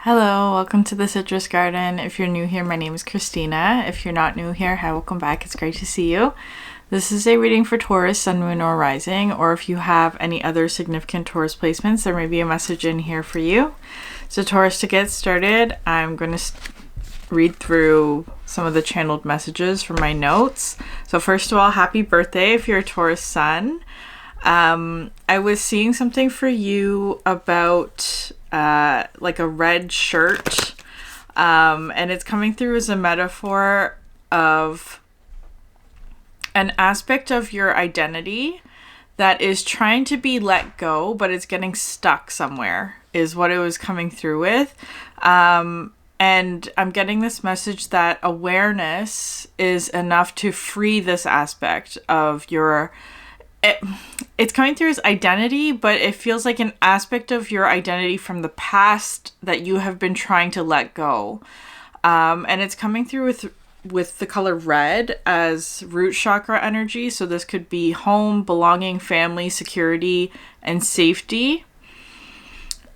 Hello, welcome to the Citrus Garden. If you're new here, my name is Christina. If you're not new here, hi, welcome back. It's great to see you. This is a reading for Taurus, Sun, Moon, or Rising, or if you have any other significant Taurus placements, there may be a message in here for you. So Taurus, to get started, I'm going to read through some of the channeled messages from my notes. So first of all, happy birthday if you're a Taurus Sun. I was seeing something for you about like a red shirt, and it's coming through as a metaphor of an aspect of your identity that is trying to be let go, but it's getting stuck somewhere, is what it was coming through with. And I'm getting this message that awareness is enough to free this aspect of your... It's coming through as identity, but it feels like an aspect of your identity from the past that you have been trying to let go. And it's coming through with the color red as root chakra energy. So this could be home, belonging, family, security, and safety.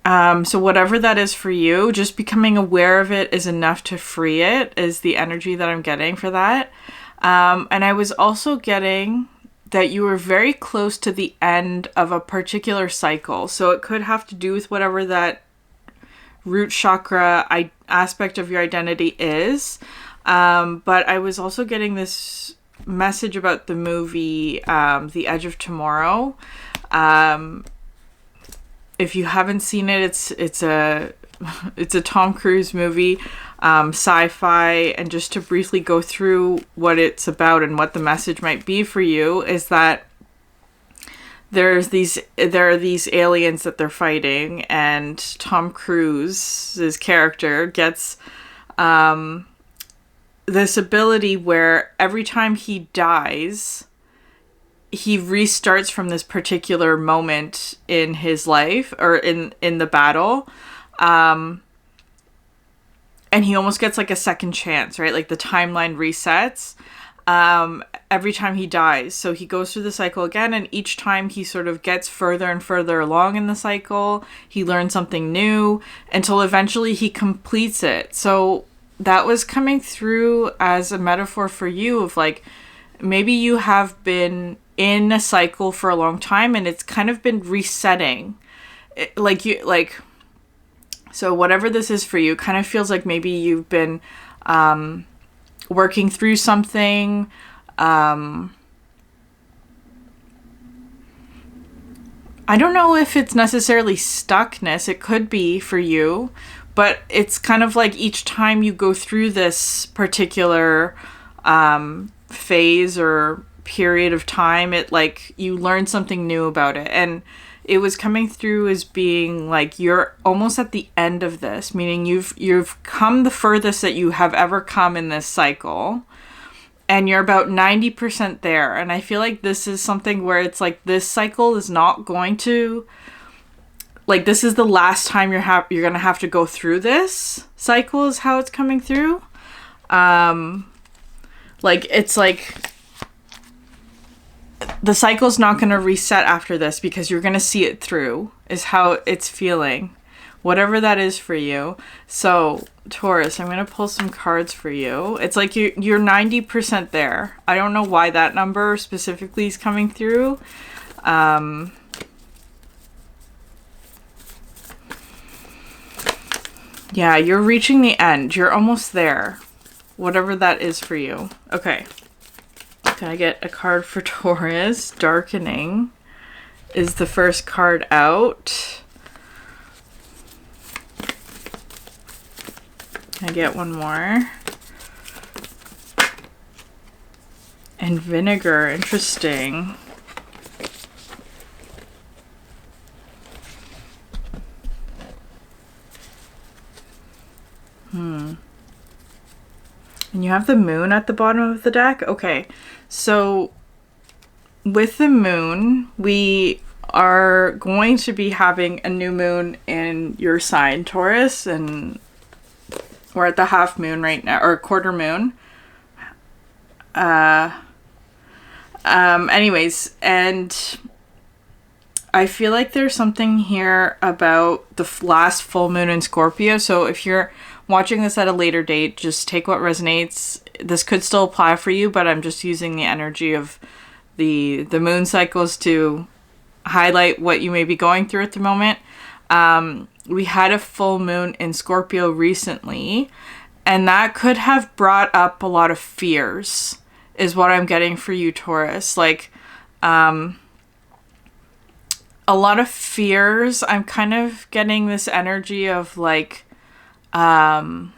So whatever that is for you, just becoming aware of it is enough to free it, is the energy that I'm getting for that. And I was also getting that you were very close to the end of a particular cycle. So it could have to do with whatever that root chakra aspect of your identity is. But I was also getting this message about the movie, The Edge of Tomorrow. If you haven't seen it, it's a Tom Cruise movie, sci-fi, and just to briefly go through what it's about and what the message might be for you is that there are these aliens that they're fighting, and Tom Cruise's character gets this ability where every time he dies, he restarts from this particular moment in his life or in the battle. And he almost gets like a second chance, right? Like the timeline resets every time he dies. So he goes through the cycle again, and each time he sort of gets further and further along in the cycle. He learns something new until eventually he completes it. So that was coming through as a metaphor for you of like, maybe you have been in a cycle for a long time and it's kind of been resetting. So whatever this is for you, kind of feels like maybe you've been working through something. I don't know if it's necessarily stuckness. It could be for you, but it's kind of like each time you go through this particular phase or period of time, it like you learn something new about it. And it was coming through as being like you're almost at the end of this, meaning you've come the furthest that you have ever come in this cycle, and you're about 90% there. And I feel like this is something where it's like this cycle is not going to, like, this is the last time you're gonna have to go through this cycle, is how it's coming through. Like it's like the cycle's not going to reset after this because you're going to see it through, is how it's feeling, whatever that is for you. So Taurus, I'm going to pull some cards for you. It's like you're 90% there. I don't know why that number specifically is coming through. Yeah, you're reaching the end. You're almost there, whatever that is for you. Okay. Can I get a card for Taurus? Darkening is the first card out. Can I get one more? And vinegar, interesting. And you have the moon at the bottom of the deck? Okay. So with the moon, we are going to be having a new moon in your sign, Taurus, and we're at the half moon right now, or quarter moon. Anyways, and I feel like there's something here about the last full moon in Scorpio. So if you're watching this at a later date, just take what resonates. This could still apply for you, but I'm just using the energy of the moon cycles to highlight what you may be going through at the moment. We had a full moon in Scorpio recently, and that could have brought up a lot of fears, is what I'm getting for you, Taurus. Like, a lot of fears. I'm kind of getting this energy of like, some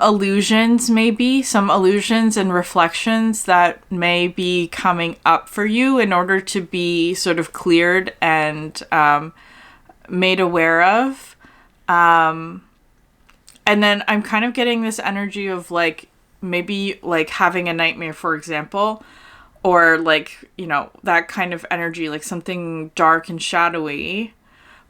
illusions and reflections that may be coming up for you in order to be sort of cleared and made aware of. And then I'm kind of getting this energy of like, maybe like having a nightmare, for example, or like, you know, that kind of energy, like something dark and shadowy.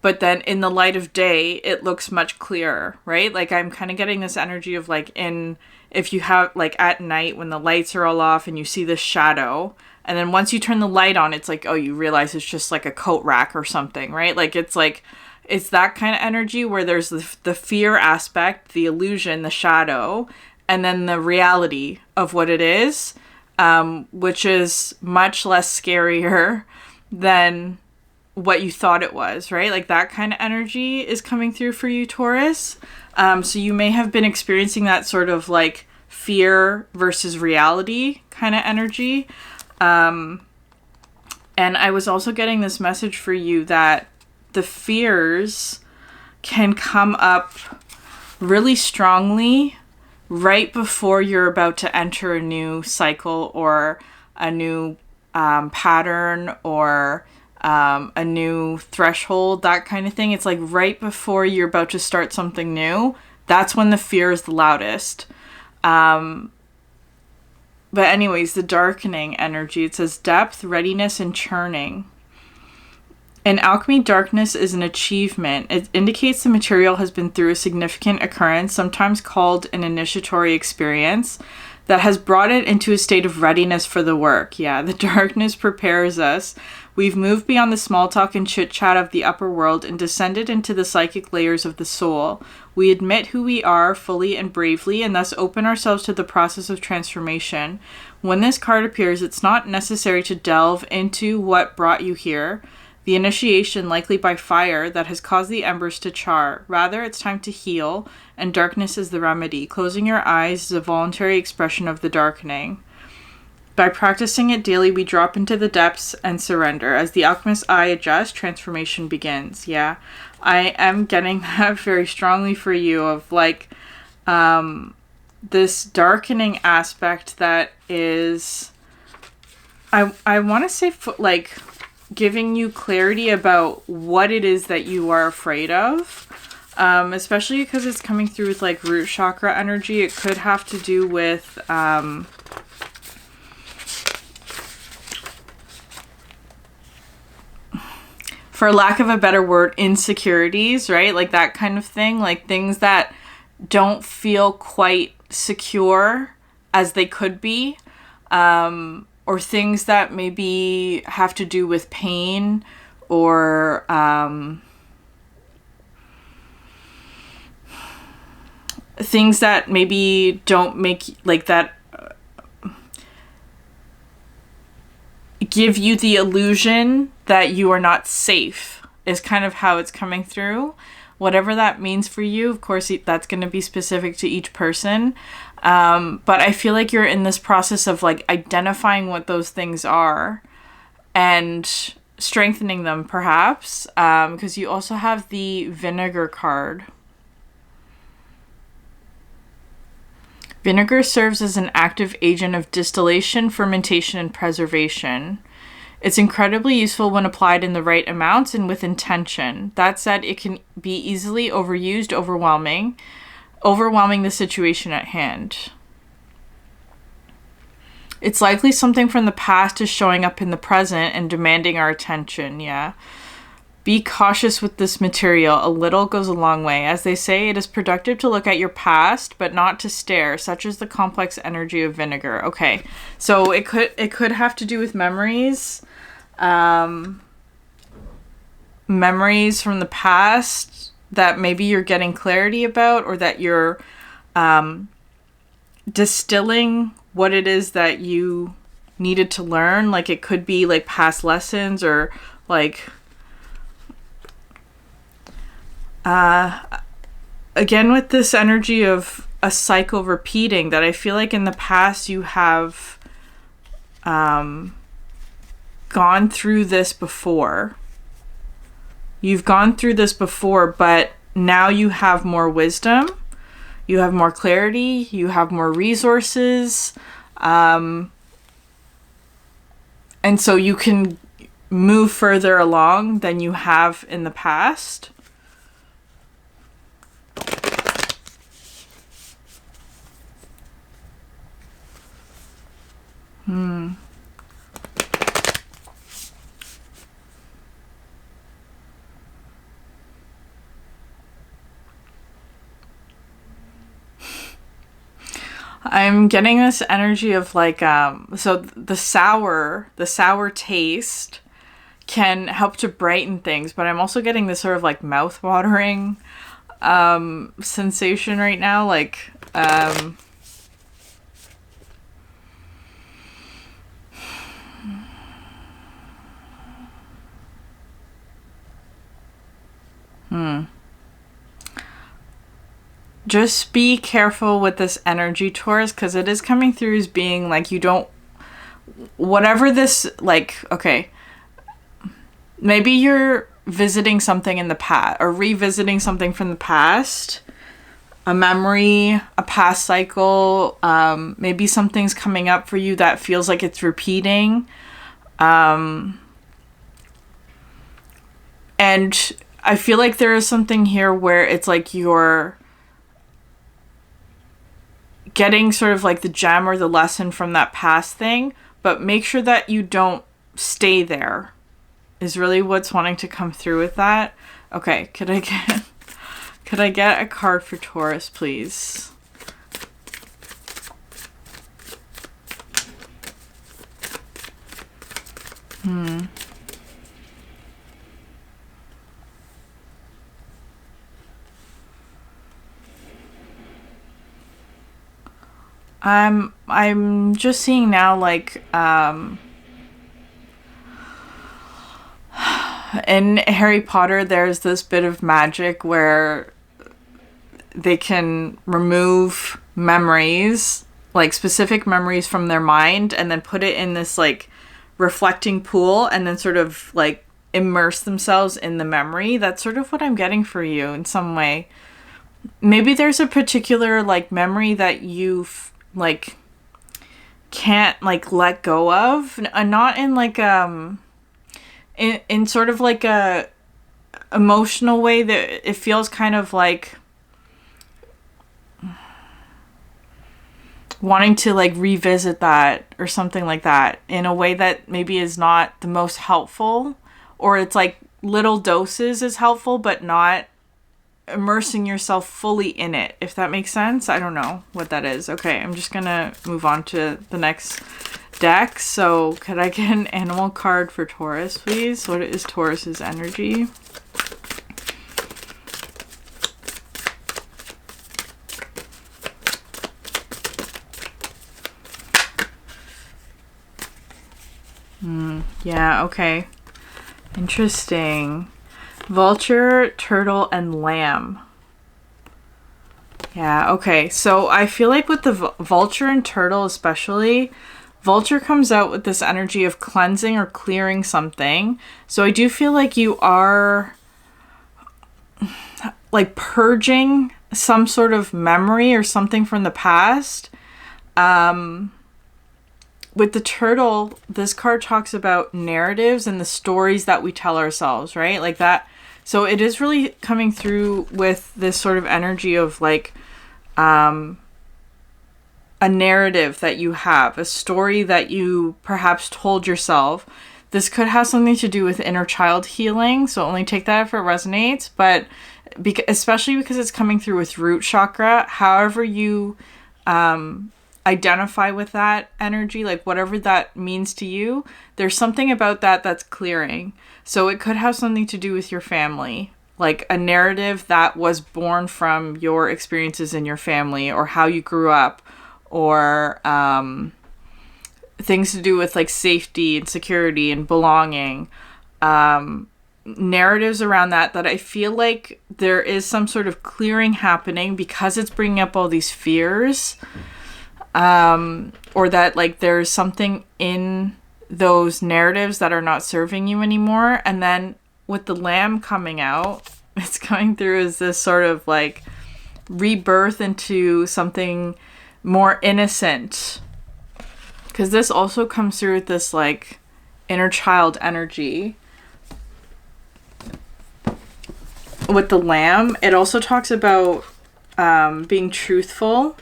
But then in the light of day, it looks much clearer, right? Like I'm kind of getting this energy of like if you have like at night when the lights are all off and you see this shadow, and then once you turn the light on, it's like, oh, you realize it's just like a coat rack or something, right? Like it's that kind of energy where there's the fear aspect, the illusion, the shadow, and then the reality of what it is, which is much less scarier than what you thought it was, right? Like that kind of energy is coming through for you, Taurus. So you may have been experiencing that sort of like fear versus reality kind of energy. And I was also getting this message for you that the fears can come up really strongly right before you're about to enter a new cycle or a new pattern or a new threshold, that kind of thing. It's like right before you're about to start something new. That's when the fear is the loudest. But anyways, the darkening energy, it says depth, readiness, and churning. In alchemy, darkness is an achievement. It indicates the material has been through a significant occurrence, sometimes called an initiatory experience, that has brought it into a state of readiness for the work. Yeah, the darkness prepares us. We've moved beyond the small talk and chit-chat of the upper world and descended into the psychic layers of the soul. We admit who we are fully and bravely, and thus open ourselves to the process of transformation. When this card appears, it's not necessary to delve into what brought you here, the initiation, likely by fire, that has caused the embers to char. Rather, it's time to heal, and darkness is the remedy. Closing your eyes is a voluntary expression of the darkening. By practicing it daily, we drop into the depths and surrender. As the alchemist's eye adjusts, transformation begins. Yeah, I am getting that very strongly for you of like this darkening aspect that is, I want to say like giving you clarity about what it is that you are afraid of. Especially because it's coming through with like root chakra energy. It could have to do with for lack of a better word, insecurities, right? Like that kind of thing, like things that don't feel quite secure as they could be, or things that maybe have to do with pain or things that maybe don't make like that give you the illusion that you are not safe is kind of how it's coming through. Whatever that means for you, of course, that's going to be specific to each person. But I feel like you're in this process of like identifying what those things are and strengthening them perhaps, because you also have the vinegar card. Vinegar serves as an active agent of distillation, fermentation, and preservation. It's incredibly useful when applied in the right amounts and with intention. That said, it can be easily overused, overwhelming the situation at hand. It's likely something from the past is showing up in the present and demanding our attention, yeah. Be cautious with this material. A little goes a long way. As they say, it is productive to look at your past, but not to stare. Such is the complex energy of vinegar. Okay, so it could have to do with memories. Memories from the past that maybe you're getting clarity about, or that you're distilling what it is that you needed to learn. Like, it could be like past lessons, or like again with this energy of a cycle repeating, that I feel like in the past you have gone through this before. You've gone through this before, but now you have more wisdom, you have more clarity, you have more resources, and so you can move further along than you have in the past. I'm getting this energy of like, so the sour taste can help to brighten things, but I'm also getting this sort of like mouth-watering sensation right now. Like, Just be careful with this energy, Taurus, because it is coming through as being like you don't... Whatever this... Like, okay. Maybe you're visiting something in the past, or revisiting something from the past. A memory, a past cycle. Maybe something's coming up for you that feels like it's repeating. And I feel like there is something here where it's like you're getting sort of like the gem or the lesson from that past thing, but make sure that you don't stay there is really what's wanting to come through with that. Okay, could I get a card for Taurus, please? I'm just seeing now, like, in Harry Potter, there's this bit of magic where they can remove memories, like specific memories from their mind, and then put it in this, like, reflecting pool, and then sort of, like, immerse themselves in the memory. That's sort of what I'm getting for you in some way. Maybe there's a particular, like, memory that you've, like, can't, like, let go of, not in like in sort of like a emotional way, that it feels kind of like wanting to, like, revisit that or something like that in a way that maybe is not the most helpful, or it's like little doses is helpful but not immersing yourself fully in it, if that makes sense. I don't know what that is. Okay, I'm just gonna move on to the next deck. So could I get an animal card for Taurus, please? What is Taurus's energy? Yeah, okay. Interesting. Vulture, turtle, and lamb. Yeah, okay. So I feel like with the vulture and turtle especially, vulture comes out with this energy of cleansing or clearing something. So I do feel like you are, like, purging some sort of memory or something from the past. With the turtle, this card talks about narratives and the stories that we tell ourselves, right? Like that. So it is really coming through with this sort of energy of, like, a narrative that you have, a story that you perhaps told yourself This could have something to do with inner child healing, so only take that if it resonates, but especially because it's coming through with root chakra, however you identify with that energy, like whatever that means to you, there's something about that that's clearing. So it could have something to do with your family, like a narrative that was born from your experiences in your family or how you grew up, or things to do with like safety and security and belonging, narratives around that I feel like there is some sort of clearing happening because it's bringing up all these fears, or that like there's something in those narratives that are not serving you anymore. And then with the lamb coming out, it's coming through as this sort of like rebirth into something more innocent, because this also comes through with this like inner child energy. With the lamb, it also talks about being truthful.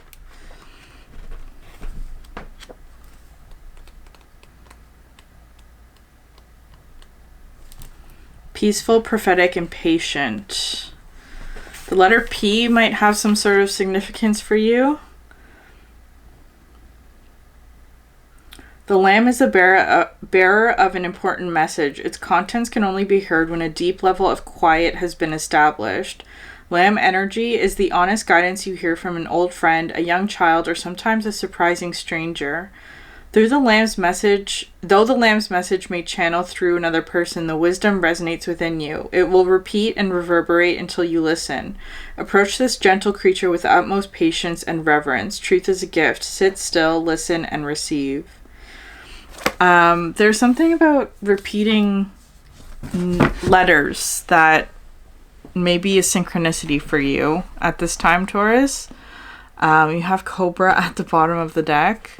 Peaceful, prophetic, and patient. The letter P might have some sort of significance for you. The lamb is the bearer of an important message. Its contents can only be heard when a deep level of quiet has been established. Lamb energy is the honest guidance you hear from an old friend, a young child, or sometimes a surprising stranger. Though the lamb's message may channel through another person, the wisdom resonates within you. It will repeat and reverberate until you listen. Approach this gentle creature with utmost patience and reverence. Truth is a gift. Sit still, listen, and receive. There's something about repeating letters that may be a synchronicity for you at this time, Taurus. You have Cobra at the bottom of the deck.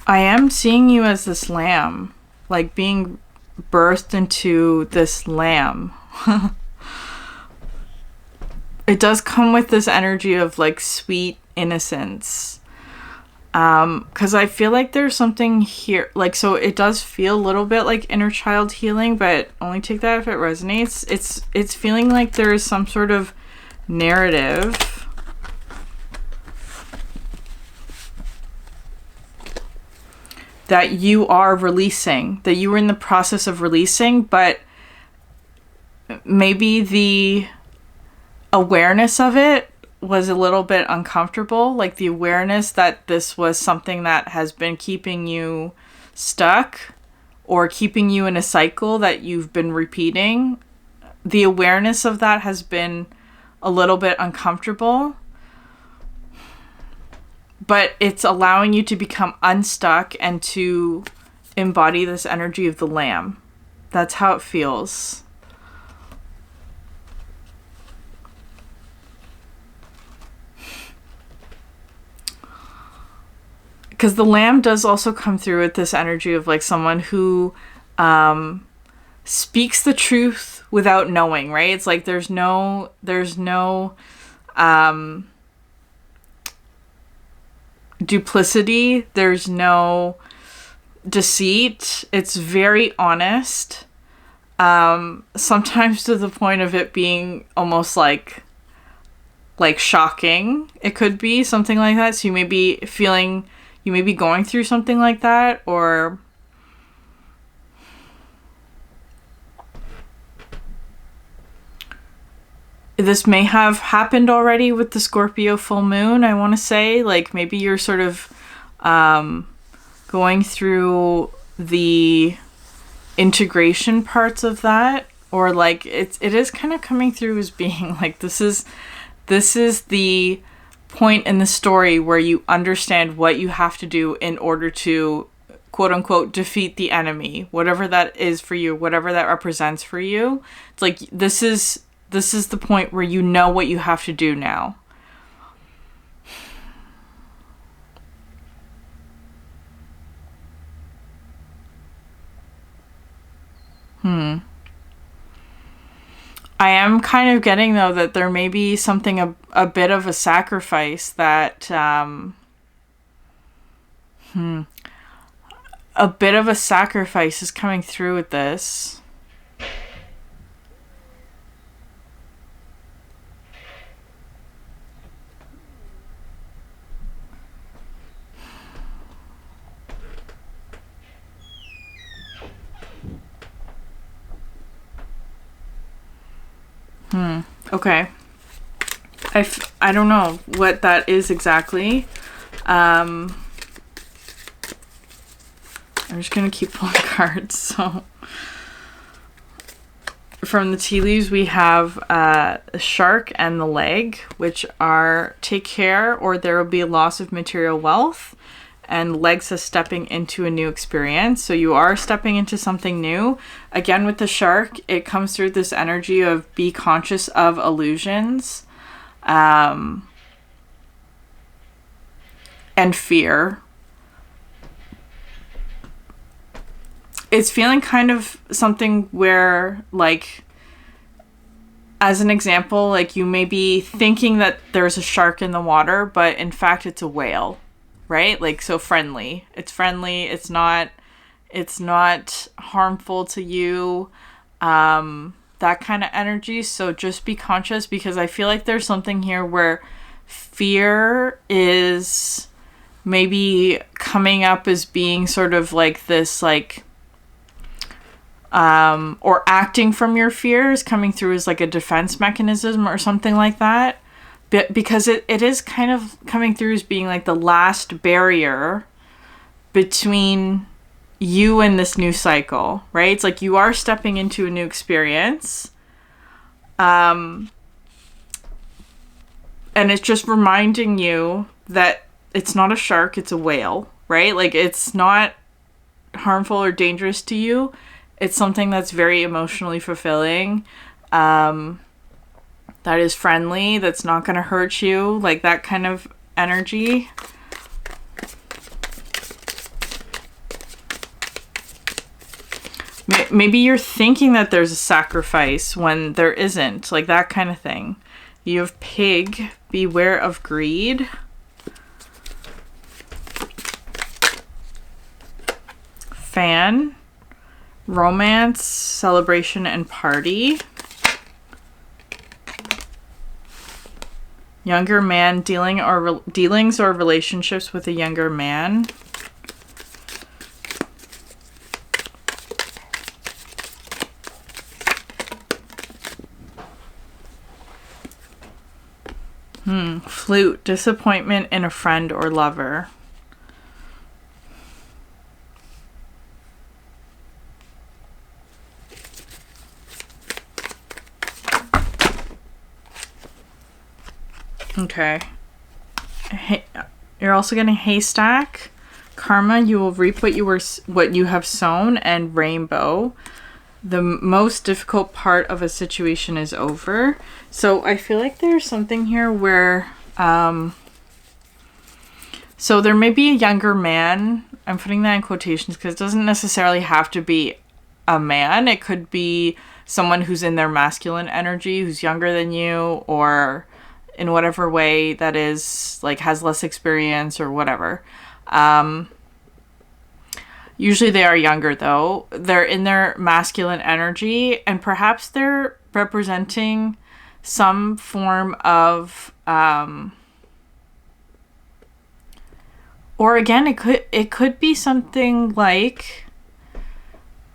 I am seeing you as this lamb, like being birthed into this lamb. It does come with this energy of like sweet innocence. Because I feel like there's something here, like, so it does feel a little bit like inner child healing, but only take that if it resonates. It's feeling like there is some sort of narrative that you are releasing, that you were in the process of releasing, but maybe the awareness of it was a little bit uncomfortable. Like the awareness that this was something that has been keeping you stuck or keeping you in a cycle that you've been repeating. The awareness of that has been a little bit uncomfortable, but it's allowing you to become unstuck and to embody this energy of the lamb. That's how it feels. Because the lamb does also come through with this energy of like someone who speaks the truth without knowing, right? It's like there's no duplicity, there's no deceit. It's very honest, sometimes to the point of it being almost like shocking. It could be something like that. So you may be going through something like that, or this may have happened already with the Scorpio full moon, I want to say. Like maybe you're sort of going through the integration parts of that, or like it is kind of coming through as being like this is the point in the story where you understand what you have to do in order to quote unquote defeat the enemy, whatever that is for you, whatever that represents for you. It's like this is the point where you know what you have to do now. I am kind of getting, though, that there may be something, a bit of a sacrifice that, a bit of a sacrifice is coming through with this. Okay. I don't know what that is exactly. I'm just going to keep pulling cards. So, from the tea leaves, we have a shark and the leg, which are take care or there will be a loss of material wealth. And legs is stepping into a new experience. So you are stepping into something new. Again, with the shark, it comes through this energy of be conscious of illusions and fear. It's feeling kind of something where, like, as an example, like you may be thinking that there's a shark in the water, but in fact it's a whale. Right? Like, so friendly. It's friendly. It's not harmful to you. That kind of energy. So just be conscious, because I feel like there's something here where fear is maybe coming up as being sort of like this, like, or acting from your fear is coming through as like a defense mechanism or something like that. Because it is kind of coming through as being like the last barrier between you and this new cycle, right? It's like you are stepping into a new experience. And it's just reminding you that it's not a shark, it's a whale, right? Like, it's not harmful or dangerous to you. It's something that's very emotionally fulfilling. That is friendly, that's not going to hurt you, like that kind of energy. Maybe you're thinking that there's a sacrifice when there isn't, like that kind of thing. You have pig, beware of greed. Fan, romance, celebration, and party. Younger man, dealings or relationships with a younger man. Flute, disappointment in a friend or lover. Okay. You're also getting haystack, karma. You will reap what you have sown, and rainbow. The most difficult part of a situation is over. So I feel like there's something here where, so there may be a younger man. I'm putting that in quotations because it doesn't necessarily have to be a man. It could be someone who's in their masculine energy, who's younger than you, or in whatever way that is, like, has less experience or whatever. Usually they are younger, though. They're in their masculine energy, and perhaps they're representing some form of, or again, it could be something like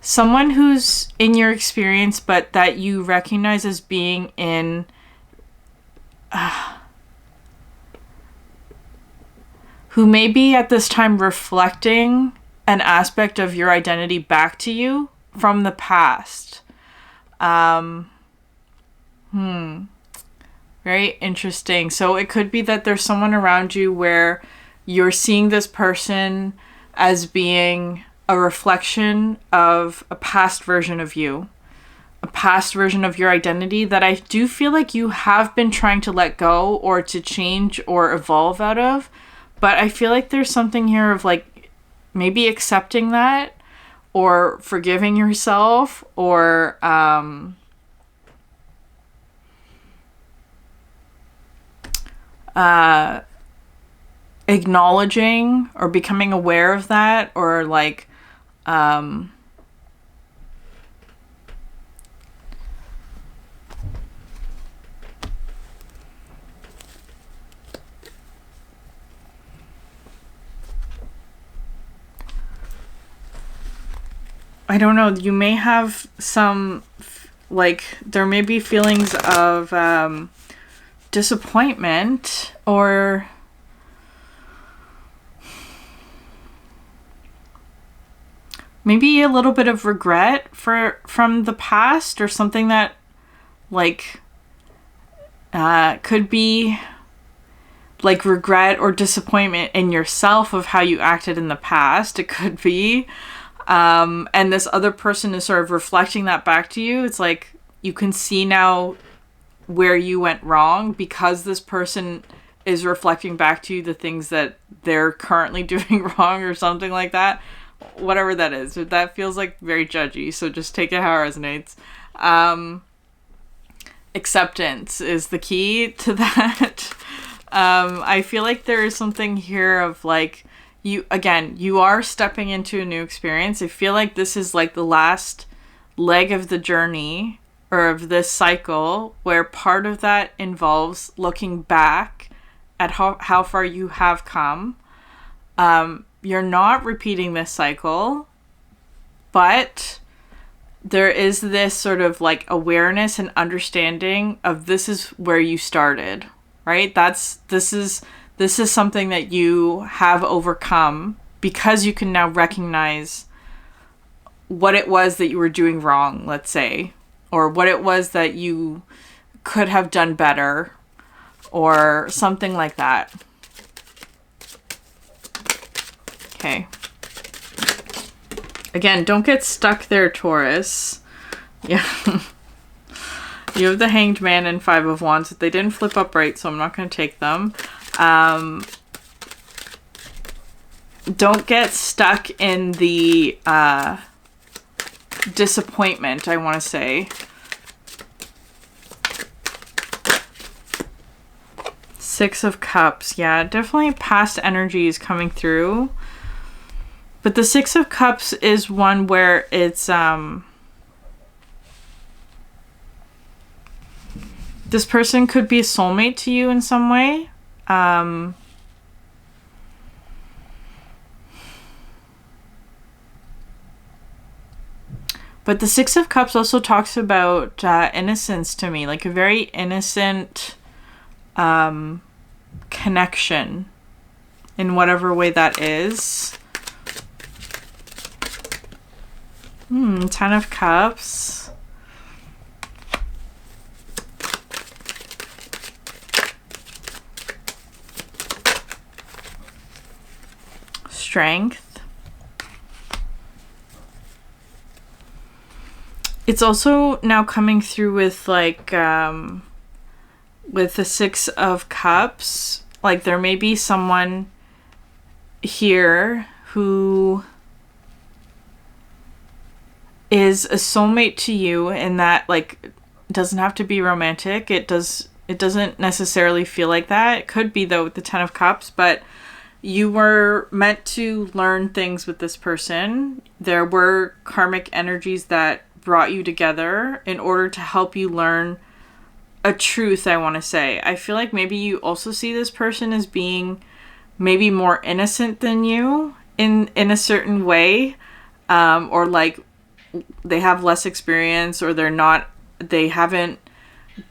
someone who's in your experience, but that you recognize as being in who may be at this time reflecting an aspect of your identity back to you from the past. Very interesting. So it could be that there's someone around you where you're seeing this person as being a reflection of a past version of you. A past version of your identity that I do feel like you have been trying to let go or to change or evolve out of. But I feel like there's something here of, like, maybe accepting that or forgiving yourself or acknowledging or becoming aware of that, or like I don't know, you may have some, like, there may be feelings of disappointment, or maybe a little bit of regret from the past, or something that, like, could be like regret or disappointment in yourself of how you acted in the past. It could be. And this other person is sort of reflecting that back to you. It's like you can see now where you went wrong, because this person is reflecting back to you the things that they're currently doing wrong, or something like that. Whatever that is. That feels like very judgy, so just take it how it resonates. Acceptance is the key to that. I feel like there is something here of like, you are stepping into a new experience. I feel like this is like the last leg of the journey, or of this cycle, where part of that involves looking back at how far you have come. You're not repeating this cycle, but there is this sort of like awareness and understanding of this is where you started, right? This is something that you have overcome, because you can now recognize what it was that you were doing wrong, let's say, or what it was that you could have done better, or something like that. Okay. Again, don't get stuck there, Taurus. Yeah. You have the Hanged Man and Five of Wands. They didn't flip up right, so I'm not going to take them. Don't get stuck in the disappointment, I want to say. Six of Cups. Yeah, definitely past energy is coming through. But the Six of Cups is one where it's this person could be a soulmate to you in some way. But the Six of Cups also talks about innocence to me, like a very innocent connection in whatever way that is. Ten of Cups. Strength. It's also now coming through with like with the Six of Cups, like there may be someone here who is a soulmate to you, in that, like, it doesn't have to be romantic. It doesn't necessarily feel like that. It could be, though, with the Ten of Cups, but you were meant to learn things with this person. There were karmic energies that brought you together in order to help you learn a truth, I want to say. I feel like maybe you also see this person as being maybe more innocent than you in a certain way, or like they have less experience, or they haven't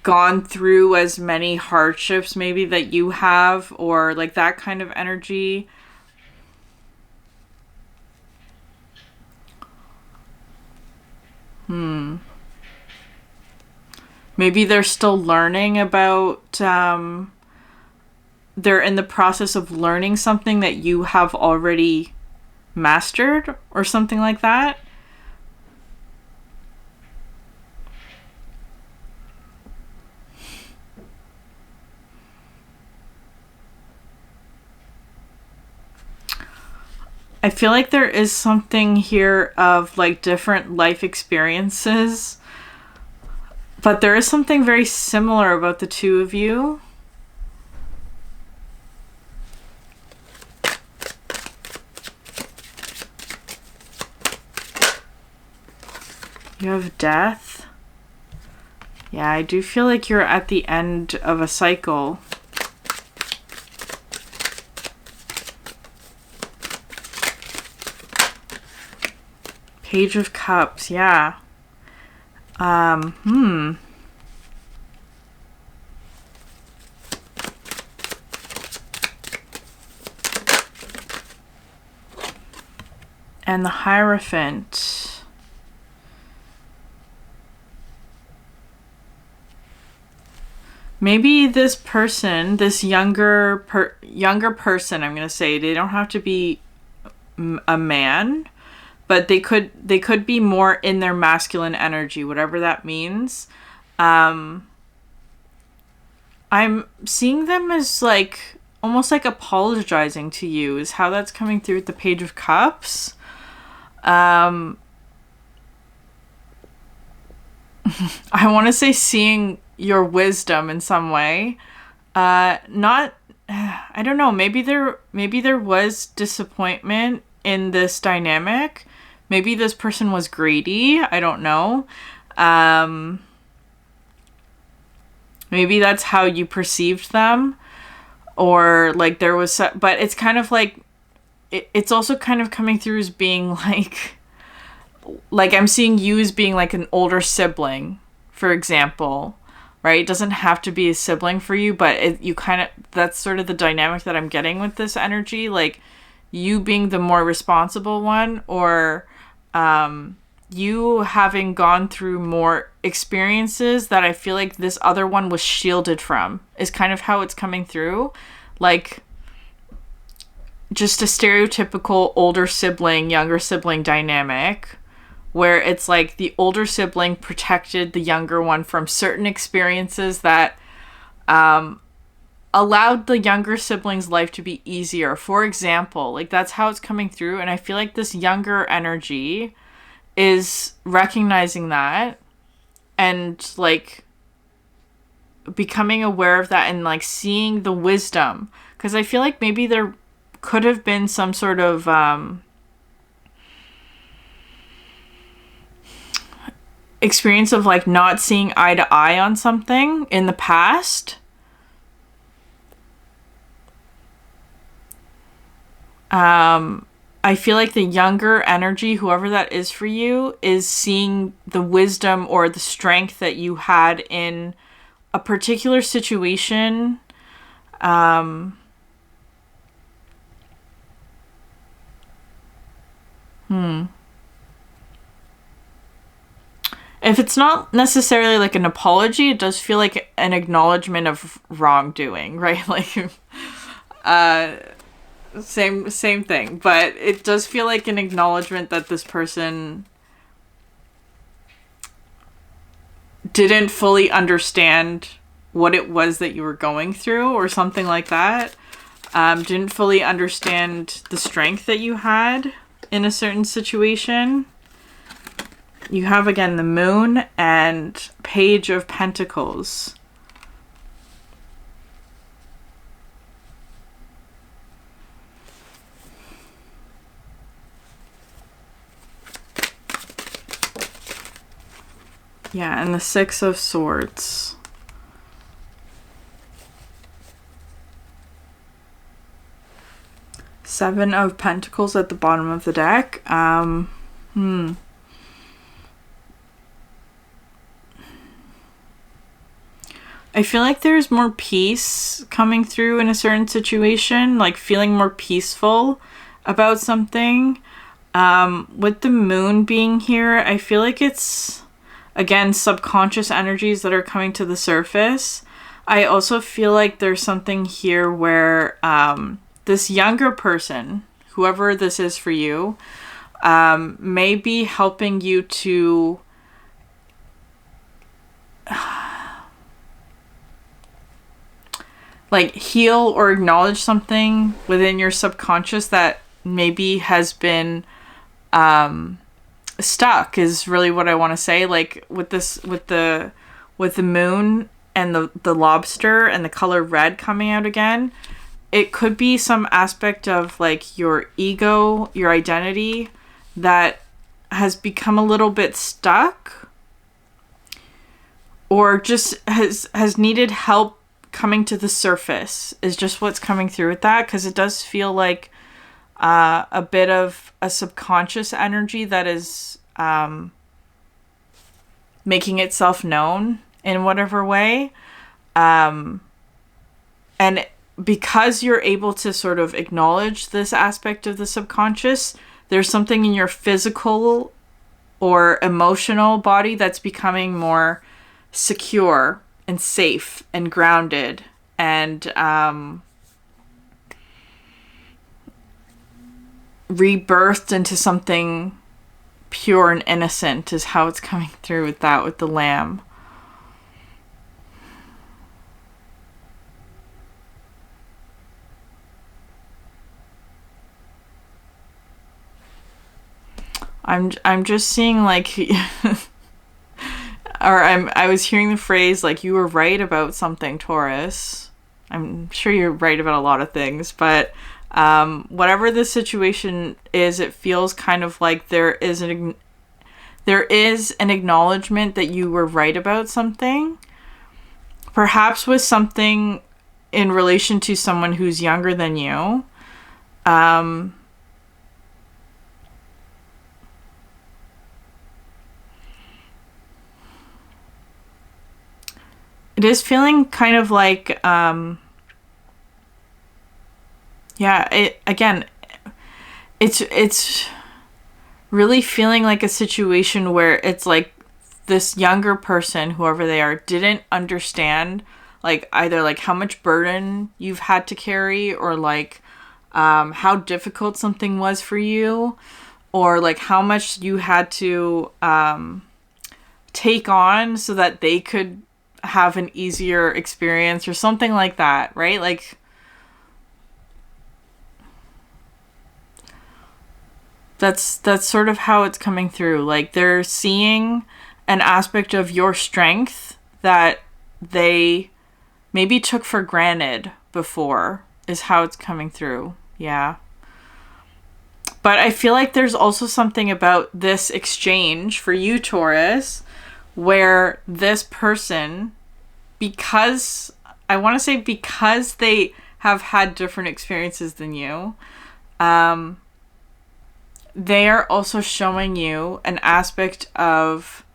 gone through as many hardships maybe that you have, or like that kind of energy. Maybe they're still learning about, they're in the process of learning something that you have already mastered, or something like that. I feel like there is something here of like different life experiences, but there is something very similar about the two of you. You have death. Yeah, I do feel like you're at the end of a cycle. Page of Cups, yeah. And the Hierophant. Maybe this person, this younger person, I'm going to say, they don't have to be a man, but they could be more in their masculine energy, whatever that means. I'm seeing them as like almost like apologizing to you is how that's coming through with the Page of Cups. I want to say seeing your wisdom in some way. Not, I don't know, maybe there was disappointment in this dynamic. Maybe this person was greedy. I don't know. Maybe that's how you perceived them. Or like there was, but it's kind of like, it's also kind of coming through as being like I'm seeing you as being like an older sibling, for example, right? It doesn't have to be a sibling for you, but you kind of, that's sort of the dynamic that I'm getting with this energy, like you being the more responsible one, or you having gone through more experiences that I feel like this other one was shielded from, is kind of how it's coming through. Like just a stereotypical older sibling, younger sibling dynamic, where it's like the older sibling protected the younger one from certain experiences that allowed the younger sibling's life to be easier. For example, like that's how it's coming through. And I feel like this younger energy is recognizing that and like becoming aware of that and like seeing the wisdom. Because I feel like maybe there could have been some sort of experience of like not seeing eye to eye on something in the past. I feel like the younger energy, whoever that is for you, is seeing the wisdom or the strength that you had in a particular situation. If it's not necessarily like an apology, it does feel like an acknowledgement of wrongdoing, right? Like, same thing, but it does feel like an acknowledgement that this person didn't fully understand what it was that you were going through or something like that. Didn't fully understand the strength that you had in a certain situation. You have, again, the Moon and Page of Pentacles. Yeah, and the Six of Swords. Seven of Pentacles at the bottom of the deck. I feel like there's more peace coming through in a certain situation, like feeling more peaceful about something. With the Moon being here, I feel like it's, again, subconscious energies that are coming to the surface. I also feel like there's something here where this younger person, whoever this is for you, may be helping you to like heal or acknowledge something within your subconscious that maybe has been stuck, is really what I want to say. Like with this, with the Moon and the lobster and the color red coming out again, it could be some aspect of like your ego, your identity that has become a little bit stuck, or just has needed help coming to the surface, is just what's coming through with that, because it does feel like a bit of a subconscious energy that is making itself known in whatever way. And because you're able to sort of acknowledge this aspect of the subconscious, there's something in your physical or emotional body that's becoming more secure and safe and grounded and rebirthed into something pure and innocent, is how it's coming through with that, with the lamb. I'm just seeing like I was hearing the phrase like, you were right about something, Taurus. I'm sure you're right about a lot of things, but whatever the situation is, it feels kind of like there is an acknowledgement that you were right about something, perhaps with something in relation to someone who's younger than you. It is feeling kind of like, it's really feeling like a situation where it's like this younger person, whoever they are, didn't understand like either like how much burden you've had to carry, or like how difficult something was for you, or like how much you had to take on so that they could have an easier experience or something like that, right? Like that's sort of how it's coming through. Like they're seeing an aspect of your strength that they maybe took for granted before, is how it's coming through. Yeah. But I feel like there's also something about this exchange for you, Taurus, where this person, because they have had different experiences than you, they are also showing you an aspect of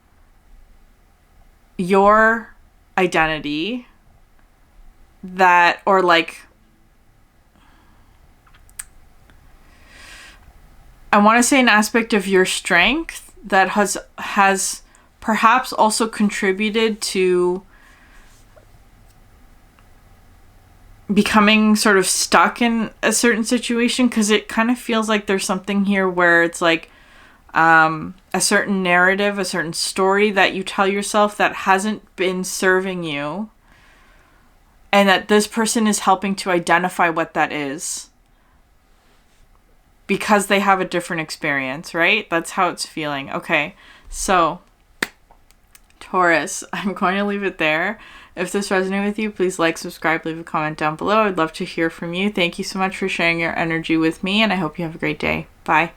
your identity that, or like, I want to say an aspect of your strength that has perhaps also contributed to becoming sort of stuck in a certain situation, because it kind of feels like there's something here where it's like a certain narrative, a certain story that you tell yourself that hasn't been serving you, and that this person is helping to identify what that is because they have a different experience, right? That's how it's feeling. Okay, so Taurus, I'm going to leave it there. If this resonated with you, please like, subscribe, leave a comment down below. I'd love to hear from you. Thank you so much for sharing your energy with me, and I hope you have a great day. Bye.